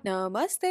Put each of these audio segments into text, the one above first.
नमस्ते।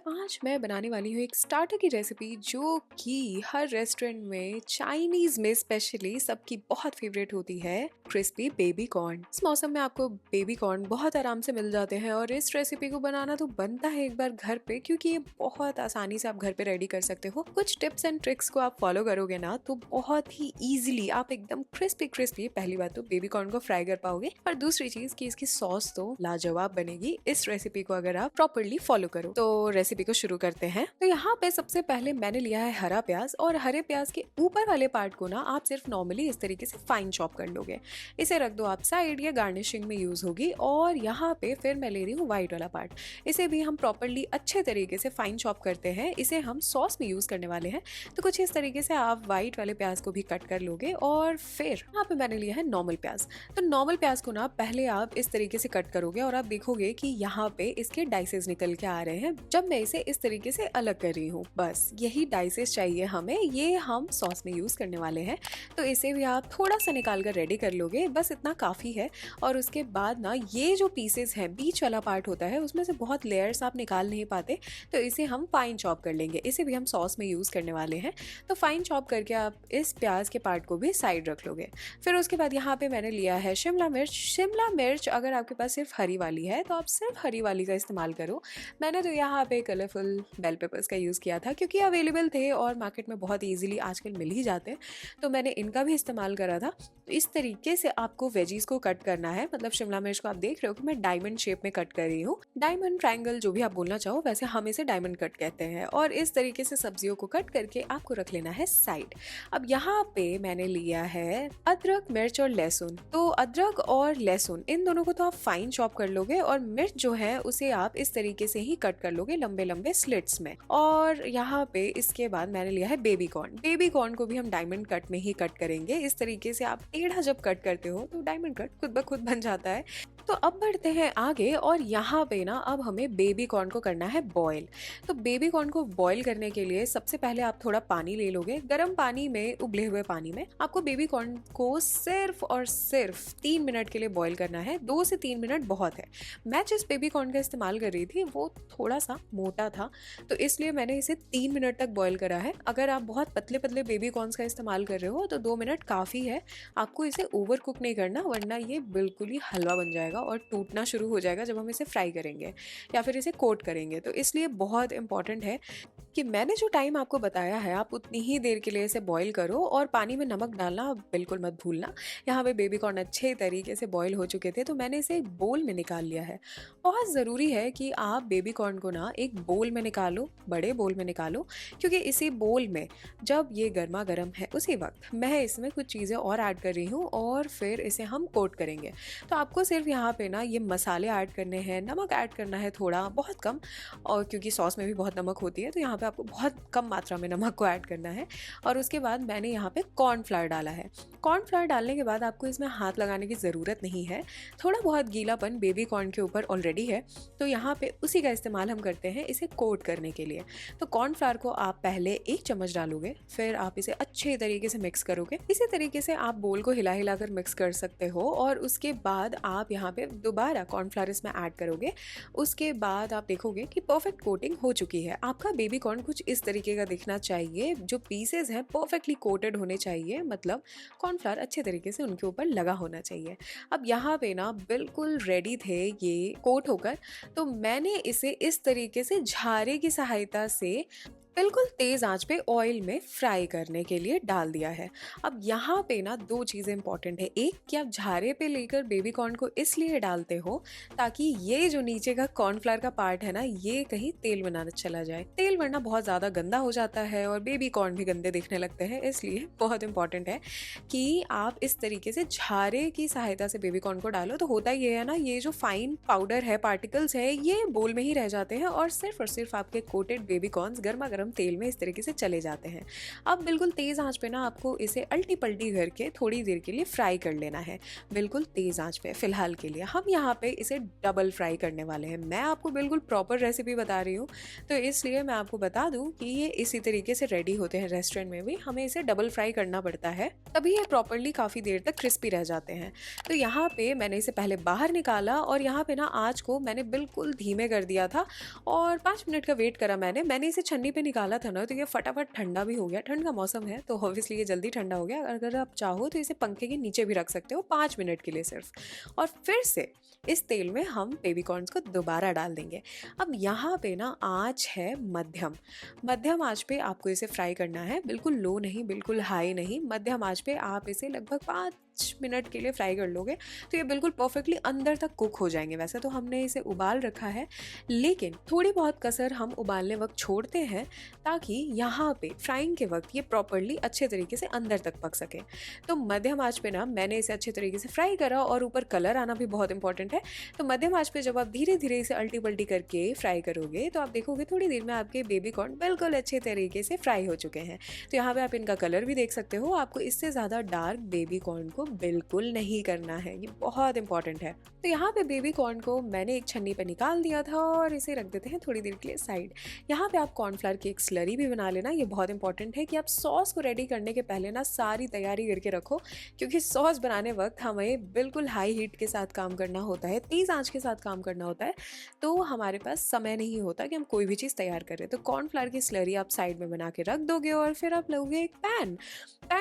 आज मैं बनाने वाली हूँ एक स्टार्टर की रेसिपी जो कि हर रेस्टोरेंट में चाइनीज में स्पेशली सबकी बहुत फेवरेट होती है, क्रिस्पी बेबी कॉर्न। इस मौसम में आपको बेबी कॉर्न बहुत आराम से मिल जाते हैं और इस रेसिपी को बनाना तो बनता है एक बार घर पे, क्योंकि ये बहुत आसानी से आप घर पे रेडी कर सकते हो। कुछ टिप्स एंड ट्रिक्स को आप फॉलो करोगे ना तो बहुत ही इजीली आप एकदम क्रिस्पी क्रिस्पी पहली बात तो बेबी कॉर्न को फ्राई कर पाओगे, और दूसरी चीज कि इसकी सॉस तो लाजवाब बनेगी इस रेसिपी को अगर आप प्रॉपरली फॉलो करो। तो रेसिपी को शुरू करते हैं। तो यहाँ पे सबसे पहले मैंने लिया है हरा प्याज, और हरे प्याज के ऊपर वाले पार्ट को ना आप सिर्फ नॉर्मली इस तरीके से फाइन चॉप कर लोगे। इसे रख दो आप साइड, या गार्निशिंग में यूज होगी। और यहाँ पे फिर मैं ले रही हूँ व्हाइट वाला पार्ट, इसे भी हम प्रॉपरली अच्छे तरीके से फाइन चॉप करते हैं। इसे हम सॉस में यूज करने वाले हैं, तो कुछ इस तरीके से आप व्हाइट वाले प्याज को भी कट कर लोगे। और फिर यहाँ पे मैंने लिया है नॉर्मल प्याज। तो नॉर्मल प्याज को ना पहले आप इस तरीके से कट करोगे, और आप देखोगे कि यहाँ पे इसके डाइसेस निकल के आ रहे हैं जब मैं इसे इस तरीके से अलग कर रही हूँ। बस यही डाइसेस चाहिए हमें, ये हम सॉस में यूज करने वाले हैं। तो इसे भी आप थोड़ा सा निकाल कर रेडी कर लोगे, बस इतना काफी है। और उसके बाद ना ये जो पीसेस हैं, बीच वाला पार्ट होता है, उसमें से बहुत लेयर्स आप निकाल नहीं पाते, तो इसे हम फाइन चॉप कर लेंगे। इसे भी हम सॉस में यूज करने वाले हैं। तो फाइन चॉप करके आप इस प्याज के पार्ट को भी साइड रख लोगे। फिर उसके बाद यहाँ पे मैंने लिया है शिमला मिर्च। शिमला मिर्च अगर आपके पास सिर्फ हरी वाली है तो आप सिर्फ हरी वाली का इस्तेमाल करो। मैंने तो यहाँ पे कलरफुल बेल पेपर्स का यूज़ किया था, क्योंकि अवेलेबल थे और मार्केट में बहुत इजीली आजकल मिल ही जाते हैं, तो मैंने इनका भी इस्तेमाल करा था। तो इस तरीके से आपको वेजीज को कट करना है। मतलब शिमला मिर्च को आप देख रहे हो कि मैं डायमंड शेप में कट कर रही हूँ। डायमंड, ट्रायंगल, जो भी आप बोलना चाहो, वैसे हम इसे डायमंड कट कहते हैं। और इस तरीके से सब्जियों को कट करके आपको रख लेना है साइड। अब यहाँ पे मैंने लिया है अदरक, मिर्च और लहसुन। तो अदरक और लहसुन इन दोनों को तो आप फाइन चॉप कर लोगे, और मिर्च जो है उसे आप इस तरीके से ही कट कर लोगे लंबे लंबे स्लिट्स में। और यहाँ पे इसके बाद मैंने लिया है बेबी कॉर्न। बेबी कॉर्न को भी हम डायमंड कट में ही कट करेंगे। इस तरीके से आप टेढ़ा जब कट करते हो तो डायमंड कट खुद ब खुद बन जाता है। तो अब बढ़ते हैं आगे, और यहाँ पे ना अब हमें बेबी कॉर्न को करना है बॉईल। तो बेबी कॉर्न को बॉईल करने के लिए सबसे पहले आप थोड़ा पानी ले लोगे। गर्म पानी में, उबले हुए पानी में आपको बेबी कॉर्न को सिर्फ और सिर्फ 3 मिनट के लिए बॉईल करना है। 2 से 3 मिनट बहुत है। मैं जिस बेबी कॉर्न का इस्तेमाल कर रही थी वो थोड़ा सा मोटा था, तो इसलिए मैंने इसे 3 मिनट तक बॉईल करा है। अगर आप बहुत पतले पतले बेबी कॉर्न्स का इस्तेमाल कर रहे हो तो 2 मिनट काफ़ी है। आपको इसे ओवर कुक नहीं करना, वरना ये बिल्कुल ही हलवा बन जाएगा और टूटना शुरू हो जाएगा जब हम इसे फ्राई करेंगे या फिर इसे कोट करेंगे। तो इसलिए बहुत इंपॉर्टेंट है कि मैंने जो टाइम आपको बताया है आप उतनी ही देर के लिए इसे बॉईल करो, और पानी में नमक डालना बिल्कुल मत भूलना। यहाँ पे बेबी कॉर्न अच्छे तरीके से बॉईल हो चुके थे, तो मैंने इसे एक बोल में निकाल लिया है। बहुत ज़रूरी है कि आप बेबी कॉर्न को ना एक बोल में निकालो, बड़े बोल में निकालो, क्योंकि इसी बोल में जब ये गर्मा गर्म है उसी वक्त मैं इसमें कुछ चीज़ें और ऐड कर रही हूँ, और फिर इसे हम कोट करेंगे। तो आपको सिर्फ यहाँ पे ना ये मसाले ऐड करने हैं, नमक ऐड करना है थोड़ा, बहुत कम, और क्योंकि सॉस में भी बहुत नमक होती है तो यहाँ पे आपको बहुत कम मात्रा में नमक को ऐड करना है। और उसके बाद मैंने यहाँ पे कॉर्नफ्लावर डाला है। कॉर्नफ्लावर डालने के बाद आपको इसमें हाथ लगाने की ज़रूरत नहीं है। थोड़ा बहुत गीलापन बेबी कॉर्न के ऊपर ऑलरेडी है, तो यहाँ पे उसी का इस्तेमाल हम करते हैं इसे कोट करने के लिए। तो कॉर्नफ्लावर को आप पहले 1 चम्मच डालोगे, फिर आप इसे अच्छे तरीके से मिक्स करोगे। इसी तरीके से आप बोल को हिला हिला कर मिक्स कर सकते हो, और उसके बाद आप यहाँ पे दोबारा कॉर्नफ्लावर इसमें ऐड करोगे। उसके बाद आप देखोगे कि परफेक्ट कोटिंग हो चुकी है। आपका बेबी कॉर्न कुछ इस तरीके का दिखना चाहिए, जो पीसेस हैं परफेक्टली कोटेड होने चाहिए, मतलब कॉर्नफ्लावर अच्छे तरीके से उनके ऊपर लगा होना चाहिए। अब यहाँ पे ना बिल्कुल रेडी थे ये कोट होकर, तो मैंने इसे इस तरीके से झारे की सहायता से बिल्कुल तेज आंच पे ऑयल में फ्राई करने के लिए डाल दिया है। अब यहाँ पे ना 2 चीज़ें इंपॉर्टेंट है। एक, कि आप झारे पे लेकर बेबी कॉर्न को इसलिए डालते हो ताकि ये जो नीचे का कॉर्नफ्लावर का पार्ट है ना, ये कहीं तेल बनाना चला जाए। तेल वरना बहुत ज़्यादा गंदा हो जाता है और बेबी कॉर्न भी गंदे दिखने लगते हैं। इसलिए बहुत इंपॉर्टेंट है कि आप इस तरीके से झारे की सहायता से बेबी कॉर्न को डालो। तो होता ये है ना, ये जो फाइन पाउडर है, पार्टिकल्स है, ये बोल में ही रह जाते हैं, और सिर्फ आपके कोटेड बेबी कॉर्न्स गर्मा गर्म गरम तेल में इस तरीके से चले जाते हैं। अब बिल्कुल तेज़ आंच पे ना आपको इसे अल्टी पल्टी करके थोड़ी देर के लिए फ्राई कर लेना है, बिल्कुल तेज़ आंच पे फ़िलहाल के लिए। हम यहाँ पे इसे डबल फ्राई करने वाले हैं। मैं आपको बिल्कुल प्रॉपर रेसिपी बता रही हूँ, तो इसलिए मैं आपको बता दूँ कि ये इसी तरीके से रेडी होते हैं रेस्टोरेंट में भी, हमें इसे डबल फ्राई करना पड़ता है, तभी ये प्रॉपरली काफ़ी देर तक क्रिस्पी रह जाते हैं। तो यहाँ पे मैंने इसे पहले बाहर निकाला और यहाँ पे ना आँच को मैंने बिल्कुल धीमे कर दिया था और 5 मिनट का वेट करा मैंने इसे छन्नी पे निकाला था ना, तो ये फटाफट ठंडा भी हो गया। ठंड का मौसम है तो ऑब्वियसली ये जल्दी ठंडा हो गया। अगर आप चाहो तो इसे पंखे के नीचे भी रख सकते हो 5 मिनट के लिए सिर्फ, और फिर से इस तेल में हम बेबी कॉर्न्स को दोबारा डाल देंगे। अब यहाँ पे ना आँच है मध्यम, मध्यम आँच पे आपको इसे फ्राई करना है, बिल्कुल लो नहीं, बिल्कुल हाई नहीं, मध्यम आँच पे आप इसे लगभग 5 मिनट के लिए फ्राई कर लोगे तो ये बिल्कुल परफेक्टली अंदर तक कुक हो जाएंगे। वैसे तो हमने इसे उबाल रखा है, लेकिन थोड़ी बहुत कसर हम उबालने वक्त छोड़ते हैं ताकि यहाँ पे फ्राइंग के वक्त ये प्रॉपरली अच्छे तरीके से अंदर तक पक सके। तो मध्यम आँच पे ना मैंने इसे अच्छे तरीके से फ्राई करा, और ऊपर कलर आना भी बहुत इंपॉर्टेंट है। तो मध्यम आँच पे जब आप धीरे धीरे इसे अल्टी पल्टी करके फ्राई करोगे तो आप देखोगे थोड़ी देर में आपके बेबी कॉर्न बिल्कुल अच्छे तरीके से फ्राई हो चुके हैं। तो यहाँ पे आप इनका कलर भी देख सकते हो। आपको इससे ज़्यादा डार्क बेबी कॉर्न को बिल्कुल नहीं करना है, ये बहुत इंपॉर्टेंट है। तो यहाँ पे बेबी कॉर्न को मैंने एक छन्नी पे निकाल दिया था और इसे रख देते हैं थोड़ी देर के लिए साइड। यहाँ पे आप कॉर्नफ्लावर की एक स्लरी भी बना लेना। ये बहुत इंपॉर्टेंट है कि आप सॉस को रेडी करने के पहले ना सारी तैयारी करके रखो, क्योंकि सॉस बनाने वक्त हमें बिल्कुल हाई हीट के साथ काम करना होता है, तेज़ आंच के साथ काम करना होता है, तो हमारे पास समय नहीं होता कि हम कोई भी चीज़ तैयार करें। तो कॉर्नफ्लावर की स्लरी आप साइड में बना के रख दोगे और फिर आप लोगे एक पैन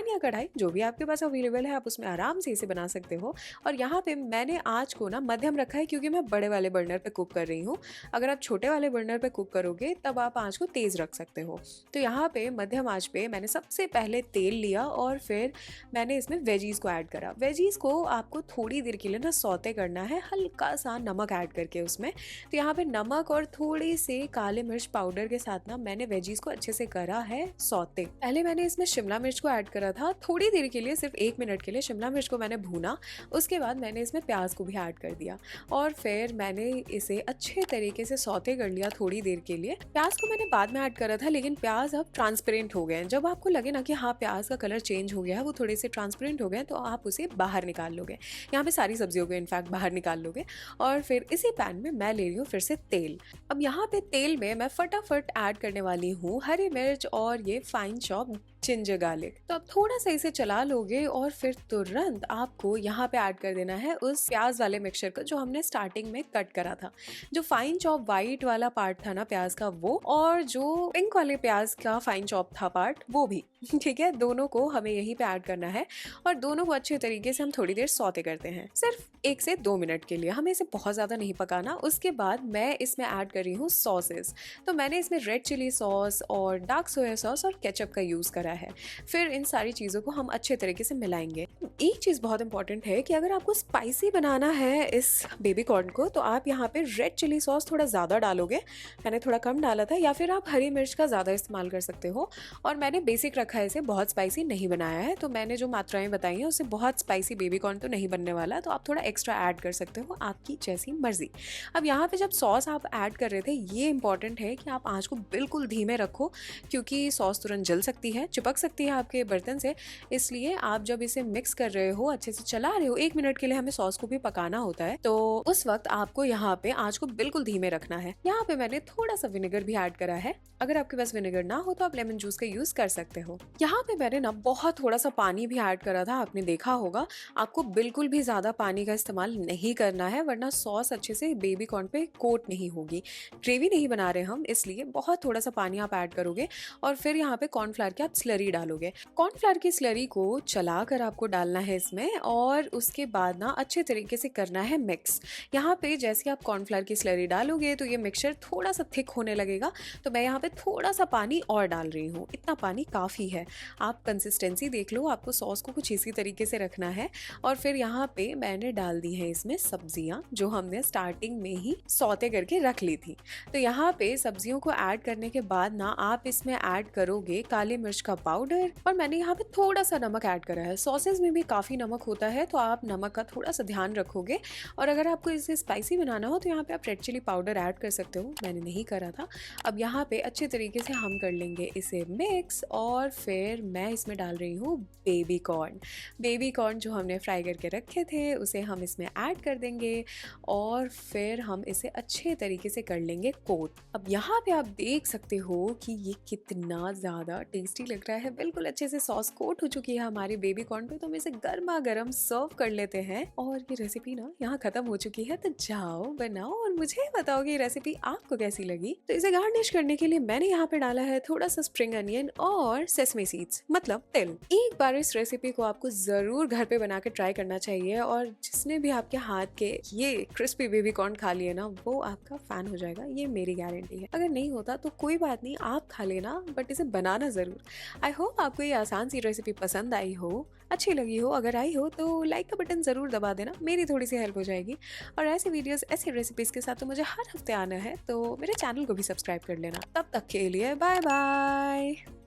या कढ़ाई, जो भी आपके पास अवेलेबल है, आप उसमें आराम से इसे बना सकते हो। और यहाँ पे मैंने आँच को ना मध्यम रखा है, क्योंकि मैं बड़े वाले बर्नर पे कुक कर रही हूँ। अगर आप छोटे वाले बर्नर पे कुक करोगे तब आप आँच को तेज़ रख सकते हो। तो यहाँ पे मध्यम आँच पे मैंने सबसे पहले तेल लिया और फिर मैंने इसमें वेजीज़ को ऐड करा। वेजीज़ को आपको थोड़ी देर के लिए ना सौते करना है, हल्का सा नमक ऐड करके उसमें। तो यहाँ पे नमक और थोड़ी से काले मिर्च पाउडर के साथ ना मैंने वेजीज़ को अच्छे से करा है सौते। पहले मैंने इसमें शिमला मिर्च को ऐड करा था, थोड़ी देर के लिए, सिर्फ 1 मिनट के लिए शिमला मिर्च को मैंने भूना। उसके बाद मैंने इसमें प्याज को भी ऐड कर दिया और फिर मैंने इसे अच्छे तरीके से सौते कर लिया थोड़ी देर के लिए। प्याज को मैंने बाद में ऐड करा था, लेकिन प्याज अब ट्रांसपेरेंट हो गए हैं। जब आपको लगे ना कि हाँ प्याज का कलर चेंज हो गया है, वो थोड़े से ट्रांसपेरेंट हो गए, तो आप उसे बाहर निकाल लोगे। यहाँ पे सारी सब्जियों को इनफैक्ट बाहर निकाल लोगे। और फिर इसी पैन में मैं ले रही हूँ फिर से तेल। अब यहाँ पे तेल में मैं फटाफट ऐड करने वाली हूँ हरी मिर्च और ये फाइन चॉप जिंजर गार्लिक। तो अब थोड़ा सा इसे चला लोगे और फिर तुरंत आपको यहाँ पे ऐड कर देना है उस प्याज वाले मिक्सचर को जो हमने स्टार्टिंग में कट करा था। जो फाइन चॉप वाइट वाला पार्ट था ना प्याज का, वो, और जो पिंक वाले प्याज का फाइन चॉप था पार्ट, वो भी। ठीक है, दोनों को हमें यहीं पे ऐड करना है और दोनों को अच्छे तरीके से हम थोड़ी देर सौते करते हैं, सिर्फ 1 से 2 मिनट के लिए। हमें इसे बहुत ज़्यादा नहीं पकाना। उसके बाद मैं इसमें ऐड कर रही हूँ सॉसेस। तो मैंने इसमें रेड चिली सॉस और डार्क सोया सॉस और केचप का यूज़ करा है। फिर इन सारी चीज़ों को हम अच्छे तरीके से मिलाएंगे। एक चीज़ बहुत इंपॉर्टेंट है कि अगर आपको स्पाइसी बनाना है इस बेबी कॉर्न को, तो आप यहाँ पे रेड चिली सॉस थोड़ा ज़्यादा डालोगे। मैंने थोड़ा कम डाला था, या फिर आप हरी मिर्च का ज़्यादा इस्तेमाल कर सकते हो। और मैंने बेसिक रखा है, इसे बहुत स्पाइसी नहीं बनाया है, तो मैंने जो मात्राएं बताई हैं उससे बहुत स्पाइसी बेबी कॉर्न तो नहीं बनने वाला, तो आप थोड़ा एक्स्ट्रा ऐड कर सकते हो, आपकी जैसी मर्जी। अब यहाँ पे जब सॉस आप ऐड कर रहे थे, ये इंपॉर्टेंट है कि आप आँच को बिल्कुल धीमे रखो, क्योंकि सॉस तुरंत जल सकती है, चिपक सकती है आपके बर्तन से। इसलिए आप जब इसे मिक्स कर रहे हो, अच्छे से चला रहे हो, 1 मिनट के लिए हमें सॉस को भी पकाना होता है, तो उस वक्त आपको यहाँ पे आँच को बिल्कुल धीमे रखना है। यहाँ पे मैंने थोड़ा सा विनेगर भी ऐड करा है। अगर आपके पास विनेगर ना हो तो आप लेमन जूस का यूज कर सकते हो। यहाँ पे मैंने ना बहुत थोड़ा सा पानी भी ऐड करा था, आपने देखा होगा। आपको बिल्कुल भी ज्यादा पानी का इस्तेमाल नहीं करना है, वरना सॉस अच्छे से बेबी कॉर्न पे कोट नहीं होगी। ग्रेवी नहीं बना रहे हम, इसलिए बहुत थोड़ा सा पानी आप ऐड करोगे और फिर यहाँ पे कॉर्नफ्लावर की आप स्लरी डालोगे। कॉर्नफ्लावर की स्लरी को चलाकर आपको डालना है इसमें, और उसके बाद ना अच्छे तरीके से करना है मिक्स। यहाँ पे जैसे आप कॉर्नफ्लावर की स्लरी डालोगे तो ये मिक्सचर थोड़ा सा थिक होने लगेगा, तो मैं यहाँ पे थोड़ा सा पानी और डाल रही हूँ। इतना पानी काफ़ी है। आप कंसिस्टेंसी देख लो, आपको सॉस को कुछ इसी तरीके से रखना है। और फिर यहाँ पे मैंने डाल दी है इसमें सब्जियाँ, जो हमने स्टार्टिंग में ही सौते करके रख ली थी। तो यहाँ पे सब्जियों को ऐड करने के बाद ना आप इसमें ऐड करोगे काली मिर्च का पाउडर, और मैंने यहाँ पे थोड़ा सा नमक ऐड करा है। सॉसेस में भी काफ़ी नमक होता है, तो आप नमक का थोड़ा-सा ध्यान रखोगे। और अगर आपको इसे स्पाइसी बनाना हो तो यहाँ पे आप रेड चिली पाउडर ऐड कर सकते हो, मैंने नहीं करा था। अब यहाँ पे अच्छे तरीके से हम कर लेंगे इसे मिक्स और फिर मैं इसमें डाल रही हूँ बेबी कॉर्न। बेबी कॉर्न जो हमने फ्राई करके रखे थे उसे हम इसमें ऐड कर देंगे और फिर हम इसे अच्छे तरीके से कर लेंगे कोट। अब यहाँ पे आप देख सकते हो कि ये कितना ज़्यादा टेस्टी लग रहा है, बिल्कुल अच्छे से सॉस कोट हो चुकी है हमारी बेबी कॉर्न पे। तो हम इसे गर्मा गर्म सर्व कर लेते हैं और ये रेसिपी ना यहाँ खत्म हो चुकी है। तो जाओ बनाओ और मुझे बताओ कि ये रेसिपी आपको कैसी लगी। तो इसे गार्निश करने के लिए मैंने यहाँ पे डाला है थोड़ा सा स्प्रिंग अनियन और सेसमे सीड्स मतलब तिल। एक बार इस रेसिपी को आपको जरूर घर पे बना के ट्राई करना चाहिए और जिसने भी आपके हाथ के ये क्रिस्पी बेबी कॉर्न खा लिए ना वो आपका फैन हो जाएगा, ये मेरी गारंटी है। अगर नहीं होता तो कोई बात नहीं, आप खा लेना, बट इसे बनाना जरूर। आई होप आपको ये आसान सी रेसिपी पसंद आई हो, अच्छी लगी हो। अगर आई हो तो लाइक का बटन जरूर दबा देना, मेरी थोड़ी सी हेल्प हो जाएगी। और ऐसे वीडियोस ऐसी रेसिपीज के साथ तो मुझे हर हफ्ते आना है, तो मेरे चैनल को भी सब्सक्राइब कर लेना। तब तक के लिए बाय बाय।